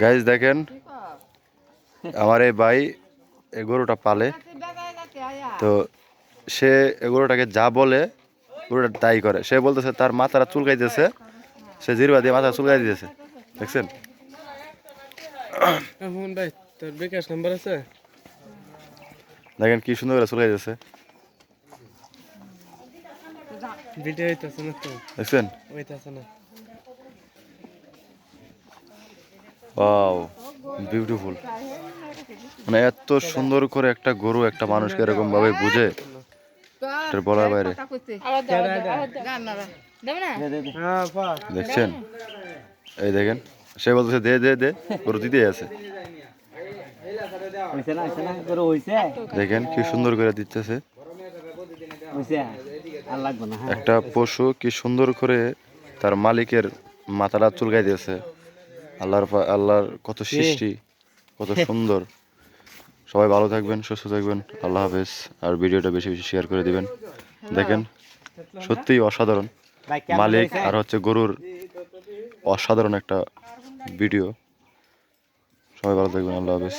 Guys দেখেন আমার এই ভাই এই গরুটা পালে, তো সে এই গরুটাকে যা বলে গরুটা তাই করে। সে বলতেছে তার মাথাটা চুলকাইতেছে, সে জিরবা দিয়ে মাথা চুলকাই দিতেছে, দেখছেন? ভাই তোর বিকাশ নাম্বার আছে? দেখেন কি সুন্দর করে চুলকাইতেছে, ভিডিও হইতাছে না তো? দেখছেন? হইতাছে না। Wow, beautiful. মানে এত সুন্দর করে একটা গরু একটা মানুষকে এরকম ভাবে বুঝে, এটার বলার বাইরে। দেখছেন? এই দেখেন, সে বলতেছে দে দে দে, গরু দিতে আছে। দেখেন কি সুন্দর করে দিতেছে। একটা পশু কি সুন্দর করে তার মালিকের মাথাটা চুলকাই দিয়েছে। আল্লাহর কত সৃষ্টি, কত সুন্দর। সবাই ভালো থাকবেন, সুস্থ থাকবেন, আল্লাহ হাফেজ। আর ভিডিওটা বেশি বেশি শেয়ার করে দিবেন। দেখেন সত্যিই অসাধারণ মালিক আর হচ্ছে গরুর অসাধারণ একটা ভিডিও। সবাই ভালো থাকবেন, আল্লাহ হাফেজ।